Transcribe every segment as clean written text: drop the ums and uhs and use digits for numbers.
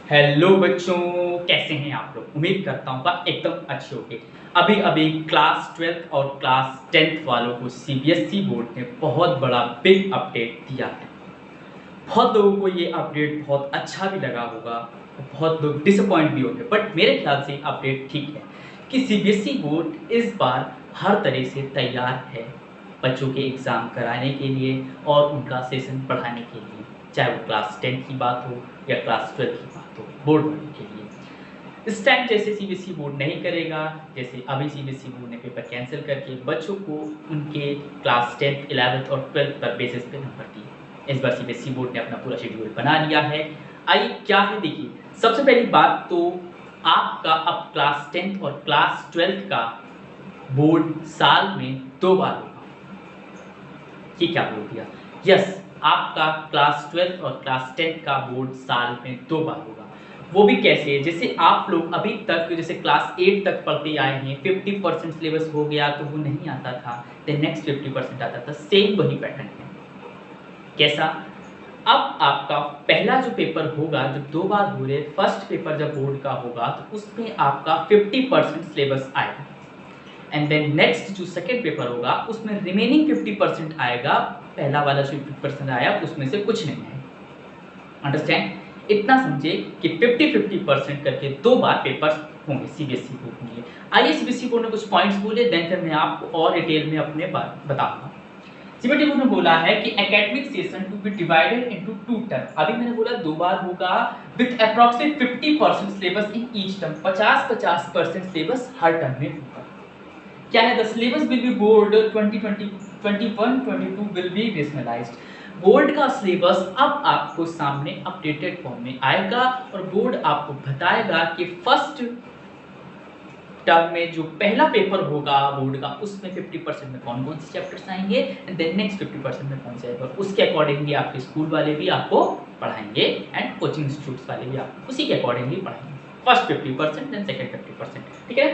Hello बच्चों, कैसे हैं आप लोग। उम्मीद करता हूँ कि एकदम अच्छे होंगे। अभी अभी क्लास 12th और क्लास 10th वालों को सीबीएसई बोर्ड ने बहुत बड़ा बिग अपडेट दिया है। बहुत लोगों को ये अपडेट बहुत अच्छा भी लगा होगा, बहुत लोग डिसअपॉइंट भी होंगे, बट मेरे ख्याल से अपडेट ठीक है कि सीबीएसई बोर्ड इस बार हर तरह से तैयार है बच्चों के एग्ज़ाम कराने के लिए और उनका सेशन पढ़ाने के लिए, चाहे वो क्लास 10 की बात हो या क्लास 12 की बात हो, बोर्ड वालों के लिए। इस टाइम जैसे सीबीएसई बोर्ड नहीं करेगा, जैसे अभी सीबीएसई बोर्ड ने पेपर कैंसिल करके बच्चों को उनके क्लास 10th 11th और 12th पर बेसिस पे नंबर दिए। इस बार सीबीएसई बोर्ड ने अपना पूरा शेड्यूल बना लिया है। आइए क्या है देखिए, सबसे पहली बात तो आपका अब क्लास 10th और क्लास 12th का बोर्ड साल में 2 बार होगा। ये क्या बोल दिया? यस, आपका क्लास 12th और क्लास 10th का बोर्ड साल में 2 बार होगा। वो भी कैसे? जैसे आप लोग अभी तक जैसे क्लास 8 तक पढ़ते आए हैं, 50% सिलेबस हो गया तो वो नहीं आता था, देन नेक्स्ट 50% आता था, सेम वही पैटर्न है। कैसा? अब आपका पहला जो पेपर होगा, जो 2 बार हो रहे, फर्स्ट पेपर जब बोर्ड का होगा तो उसमें आपका 50% सिलेबस आएगा एंड देन नेक्स्ट जो सेकेंड पेपर होगा उसमें रिमेनिंग 50% आएगा। पहला वाला जो 50% आया उसमें से कुछ नहीं है। अंडरस्टैंड? इतना समझे कि 50-50% करके 2 बार पेपर्स होंगे सीबीएसई बोर्ड के लिए। आइए सीबीएसई बोर्ड ने कुछ पॉइंट्स बोले, देन फिर मैं आपको और डिटेल में अपने बात बताऊंगा। सीबीएसई बोर्ड ने बोला है कि academic session to be divided into 2 term. अभी मैंने बोला 2 बार होगा with approximate 50% syllabus in each term. 50-50% syllabus हर टर्म में होगा। क्या है? The syllabus will be board 2020 21-22 will be rationalised. Board का सिलेबस अब आपको सामने अपडेटेड फॉर्म में आएगा और बोर्ड आपको बताएगा कि फर्स्ट टर्म में जो पहला पेपर होगा बोर्ड का उसमें 50% में कौन कौन से चैप्टर्स आएंगे एंड देन नेक्स्ट 50% में कौन से आएगा। उसके अकॉर्डिंगली आपके स्कूल वाले भी आपको पढ़ाएंगे एंड कोचिंग इंस्टीट्यूट्स वाले भी आपको उसी के अकॉर्डिंगली पढ़ाएंगे। First 50% then second 50%। ठीक है।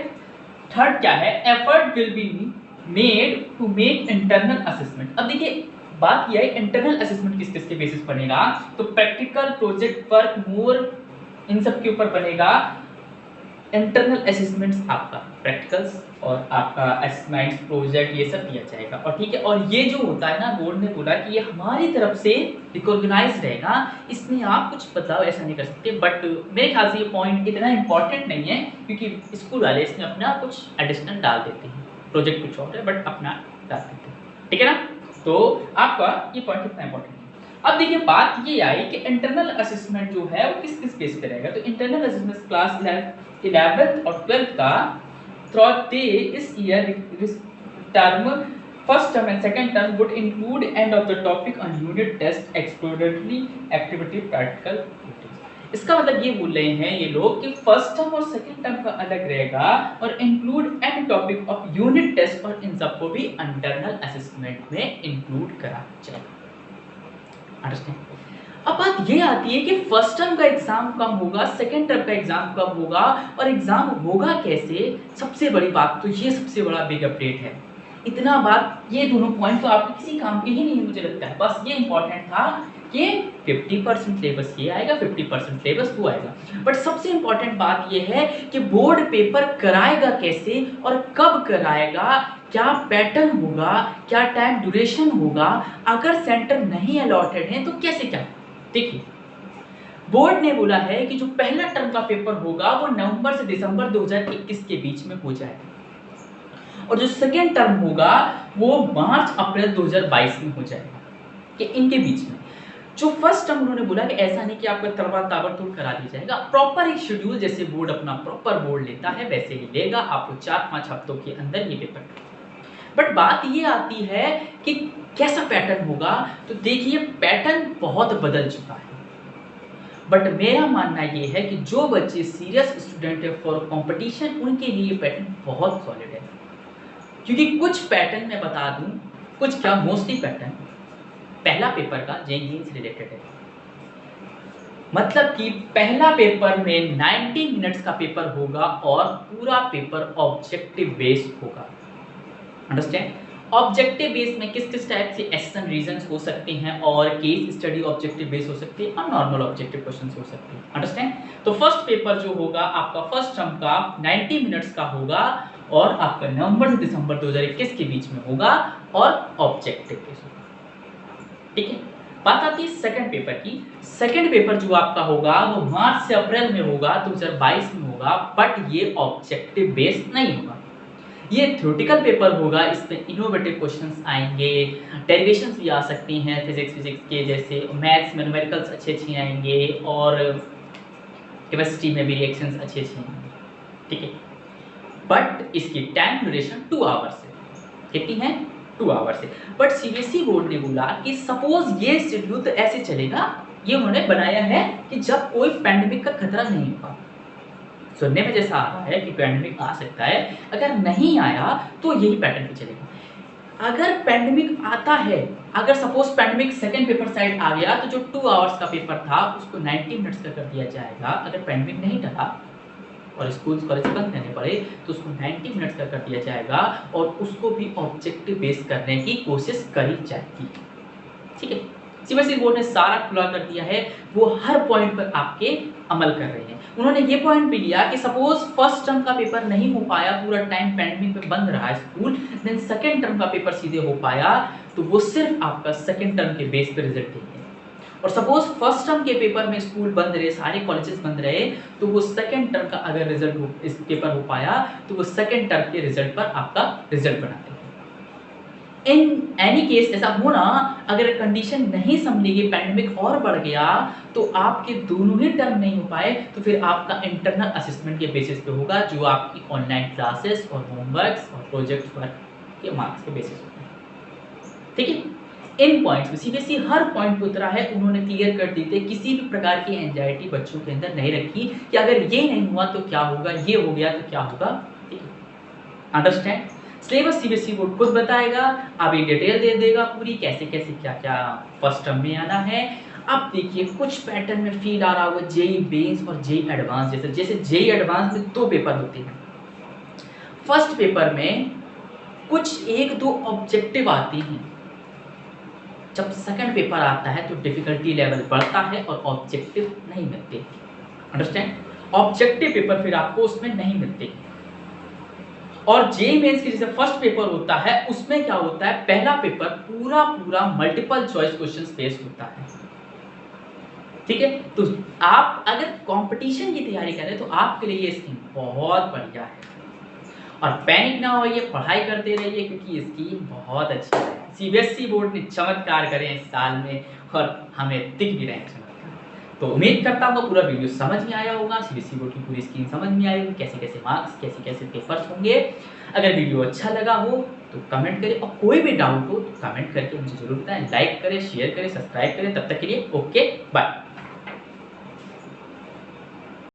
थर्ड क्या है? Effort will be made to make internal assessment. अब देखिए बात यह है इंटरनल असेसमेंट किस किस के बेसिस बनेगा, तो प्रैक्टिकल, प्रोजेक्ट वर्क, मोर, इन सब के ऊपर बनेगा इंटरनल असेसमेंट्स। आपका प्रैक्टिकल्स और आपका असेसमेंट्स, प्रोजेक्ट, ये सब दिया जाएगा। और ठीक है, और ये जो होता है ना, बोर्ड ने बोला कि ये हमारी तरफ से रिकॉग्नाइज रहेगा, इसमें आप कुछ बदलाव ऐसा नहीं कर सकते। बट मेरे ख्याल से ये पॉइंट इतना इंपॉर्टेंट नहीं है क्योंकि स्कूल वाले इसमें अपना कुछ एडिशनल डाल देते हैं। प्रोजेक्ट कुछ और है बट अपना डाल देते हैं। ठीक है ना? तो आपका ये पॉइंट इतना इंपॉर्टेंट है। अब देखिए बात ये आई कि इंटरनल असेसमेंट जो है वो किस किस बेस पे रहेगा। तो इंटरनल असेसमेंट क्लास 11th और 12th का throughout this year term, first term and second term would include end of the topic on unit test, exploratory activity, practical activities। इसका मतलब ये बोल रहे हैं ये लोग कि फर्स्ट टर्म और सेकंड टर्म का अलग रहेगा और include and topic of unit test, और इन सबको भी इंटरनल असेसमेंट में इंक्लूड करा जाएगा। अंडरस्टैंड? अब बात ये आती है कि फर्स्ट टर्म का एग्जाम कब होगा, सेकंड टर्म का एग्जाम कब होगा और एग्जाम होगा कैसे। सबसे बड़ी बात तो ये सबसे बड़ा बिग अपडेट है। इतना बात, ये दोनों पॉइंट तो आपके किसी काम के ही नहीं मुझे लगता है, बस ये इंपॉर्टेंट था कि 50% सिलेबस ये आएगा, 50% सिलेबस वो आएगा। बट सबसे इंपॉर्टेंट बात ये है कि बोर्ड पेपर कराएगा कैसे और कब कराएगा, क्या पैटर्न होगा, क्या टाइम ड्यूरेशन होगा, अगर सेंटर नहीं अलॉटेड है तो कैसे क्या। देखिए बोर्ड ने बोला है कि जो पहला टर्म का पेपर होगा वो नवंबर से दिसंबर 2021 के बीच में हो जाएगा और जो सेकेंड टर्म होगा वो मार्च अप्रैल 2022 में हो जाएगा, कि इनके बीच में। जो फर्स्ट टर्म उन्होंने बोला कि ऐसा नहीं कि आपका तलवार ताबड़तोड़ करा दिया जाएगा, प्रॉपर एक शेड्यूल जैसे बोर्ड अपना प्रॉपर बोर्ड लेता है वैसे ही लेगा, आपको 4-5 हफ्तों के अंदर ये पेपर। बट बात ये आती है कि कैसा पैटर्न होगा। तो देखिए पैटर्न बहुत बदल चुका है, बट मेरा मानना ये है कि जो बच्चे सीरियस स्टूडेंट है फॉर कंपटीशन उनके लिए पैटर्न बहुत सॉलिड है। क्योंकि कुछ पैटर्न मैं बता दूं, कुछ क्या मोस्टली पैटर्न पहला पेपर का जेईई से रिलेटेड है। मतलब कि पहला पेपर में 90 मिनट्स का पेपर होगा और पूरा पेपर ऑब्जेक्टिव बेस्ड होगा। अंडरस्टैंड? ऑब्जेक्टिव बेस में किस किस टाइप से एसेशन रीजंस हो सकते हैं और केस स्टडी ऑब्जेक्टिव बेस हो सकती है और नॉर्मल ऑब्जेक्टिव क्वेश्चंस हो सकते हैं। अंडरस्टैंड? तो फर्स्ट पेपर जो होगा आपका फर्स्ट टर्म का 90 मिनट्स का होगा और आपका नवंबर से दिसंबर 2021 के बीच में होगा और ऑब्जेक्टिव बेस होगा। ठीक है, बात आती है सेकंड पेपर की। सेकंड पेपर जो आपका होगा वो मार्च से अप्रैल में होगा, 2022 में होगा, बट ये ऑब्जेक्टिव बेस नहीं होगा, ये थ्योरेटिकल पेपर होगा। इसमें इनोवेटिव क्वेश्चंस आएंगे, डेरिवेशंस भी आ सकती हैं फिजिक्स के, जैसे मैथ्स में न्यूमेरिकल्स अच्छे आएंगे और केमिस्ट्री में भी रिएक्शंस अच्छे आएंगे। ठीक है, बट इसकी टाइम ड्यूरेशन 2 आवर्स है। कितनी है? 2 आवर्स है। बट सीबीएसई बोर्ड ने बोला कि सपोज ये शेड्यूल तो ऐसे चलेगा, ये उन्होंने बनाया है कि जब कोई पैंडेमिक का खतरा नहीं होगा। सुनने में जैसा आ रहा है कि पैंडेमिक आ सकता है, अगर नहीं आया तो यही पैटर्न पे चलेगा। अगर पैंडेमिक आता है, अगर suppose pandemic second paper side आ गया, तो जो 2 आवर्स का पेपर था उसको 90 मिनट्स का कर दिया जाएगा। अगर पैंडेमिक नहीं टला और स्कूल कॉलेज बंद करने पड़े तो उसको 90 मिनट्स का कर दिया जाएगा और उसको भी ऑब्जेक्टिव बेस करने की कोशिश करी जाएगी। ठीक है, सीबीएसई बोर्ड ने सारा खुला कर दिया है, वो हर पॉइंट पर आपके अमल कर रहे हैं। उन्होंने ये पॉइंट भी लिया कि सपोज फर्स्ट टर्म का पेपर नहीं हो पाया, पूरा टाइम पैंडेमिक में बंद रहा स्कूल, देन सेकंड टर्म का पेपर सीधे हो पाया, तो वो सिर्फ आपका सेकंड टर्म के बेस पर रिजल्ट देंगे। और सपोज फर्स्ट टर्म के पेपर में स्कूल बंद रहे, सारे कॉलेजेस बंद रहे, तो वो सेकंड टर्म का अगर रिजल्ट इस पेपर हो पाया तो वो सेकंड टर्म के रिजल्ट पर आपका रिजल्ट बनाते हैं। इन एनी केस ऐसा होना, अगर कंडीशन नहीं संभलेगी, पैंडेमिक और बढ़ गया, तो आपके दोनों ही टर्म नहीं हो पाए, तो फिर आपका इंटरनल असेसमेंट के बेसिस पे होगा, जो आपकी ऑनलाइन क्लासेस और होमवर्क्स और प्रोजेक्ट वर्क के मार्क्स के बेसिस पे। ठीक है, इन पॉइंट्स में सीबीएसई हर पॉइंट पे उतरा है। उन्होंने क्लियर कर दी थी, किसी भी प्रकार की एंजाइटी बच्चों के अंदर नहीं रखी कि अगर ये नहीं हुआ तो क्या होगा, ये हो गया तो क्या होगा। अंडरस्टैंड? सिलेबस सीबीएसई बोर्ड खुद बताएगा, अब ये डिटेल दे देगा पूरी, कैसे कैसे क्या क्या फर्स्ट टर्म में आना है। अब देखिए कुछ पैटर्न में फील आ रहा होगा जेई बेस और जेई एडवांस जैसे जेई एडवांस में 2 पेपर होते हैं। फर्स्ट पेपर में कुछ 1-2 ऑब्जेक्टिव आते हैं, जब सेकंड पेपर आता है तो डिफिकल्टी लेवल बढ़ता है और ऑब्जेक्टिव नहीं मिलते। अंडरस्टैंड? ऑब्जेक्टिव पेपर फिर आपको उसमें नहीं मिलते। और जेईई मेंस के जैसे फर्स्ट पेपर होता है, उसमें क्या होता है, पहला पेपर पूरा मल्टीपल चॉइस क्वेश्चंस बेस्ड होता है। ठीक है, तो आप अगर कंपटीशन की तैयारी करें तो आपके लिए ये स्कीम बहुत बढ़िया है। और पैनिक ना होइए, पढ़ाई करते रहिए, क्योंकि ये स्कीम बहुत अच्छी है। सीबीएसई बोर्ड ने चमत्कार करे इस साल में और हमें दिख भी रहे हैं चमत्कार। तो उम्मीद करता हूँ पूरा वीडियो समझ में आया होगा, सीबीएसई बोर्ड की पूरी स्कीम समझ में आई होगी, कैसे कैसे मार्क्स, कैसे कैसे पेपर्स होंगे। अगर वीडियो अच्छा लगा हो तो कमेंट करें, और कोई भी डाउट हो तो कमेंट करके मुझे जरूर बताएं। लाइक करें, शेयर करें, सब्सक्राइब करें। तब तक के लिए ओके, बाय।